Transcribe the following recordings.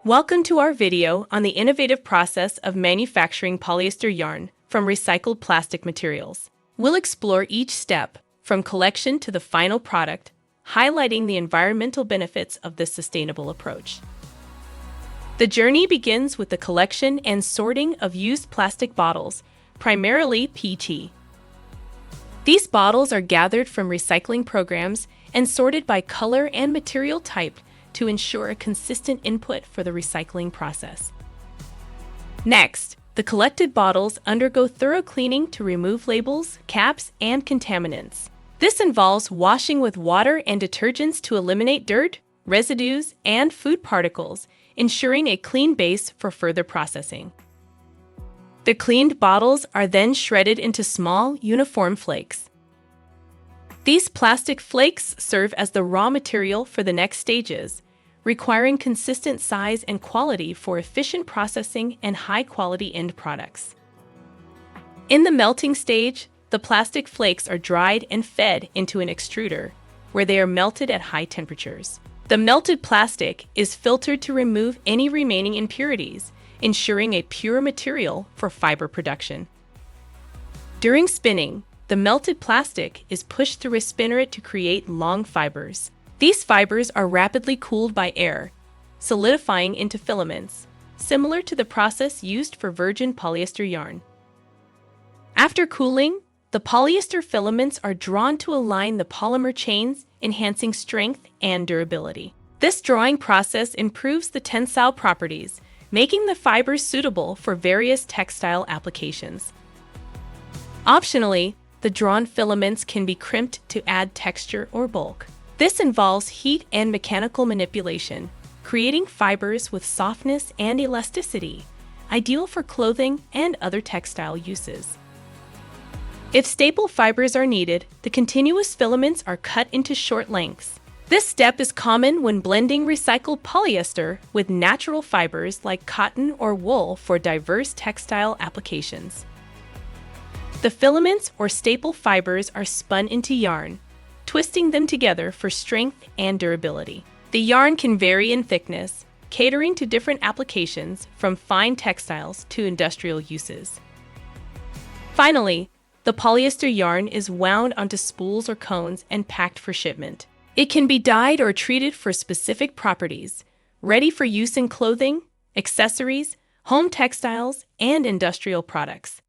Welcome to our video on the innovative process of manufacturing polyester yarn from recycled plastic materials. We'll explore each step, from collection to the final product, highlighting the environmental benefits of this sustainable approach. The journey begins with the collection and sorting of used plastic bottles, primarily PET. These bottles are gathered from recycling programs and sorted by color and material type to ensure a consistent input for the recycling process. Next, the collected bottles undergo thorough cleaning to remove labels, caps, and contaminants. This involves washing with water and detergents to eliminate dirt, residues, and food particles, ensuring a clean base for further processing. The cleaned bottles are then shredded into small, uniform flakes. These plastic flakes serve as the raw material for the next stages, requiring consistent size and quality for efficient processing and high-quality end products. In the melting stage, the plastic flakes are dried and fed into an extruder, where they are melted at high temperatures. The melted plastic is filtered to remove any remaining impurities, ensuring a pure material for fiber production. During spinning, the melted plastic is pushed through a spinneret to create long fibers. These fibers are rapidly cooled by air, solidifying into filaments, similar to the process used for virgin polyester yarn. After cooling, the polyester filaments are drawn to align the polymer chains, enhancing strength and durability. This drawing process improves the tensile properties, making the fibers suitable for various textile applications. Optionally, the drawn filaments can be crimped to add texture or bulk. This involves heat and mechanical manipulation, creating fibers with softness and elasticity, ideal for clothing and other textile uses. If staple fibers are needed, the continuous filaments are cut into short lengths. This step is common when blending recycled polyester with natural fibers like cotton or wool for diverse textile applications. The filaments or staple fibers are spun into yarn, twisting them together for strength and durability. The yarn can vary in thickness, catering to different applications from fine textiles to industrial uses. Finally, the polyester yarn is wound onto spools or cones and packed for shipment. It can be dyed or treated for specific properties, ready for use in clothing, accessories, home textiles, and industrial products.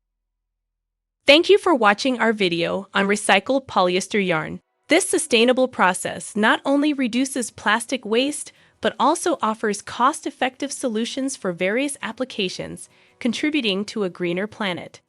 Thank you for watching our video on recycled polyester yarn. This sustainable process not only reduces plastic waste, but also offers cost-effective solutions for various applications, contributing to a greener planet.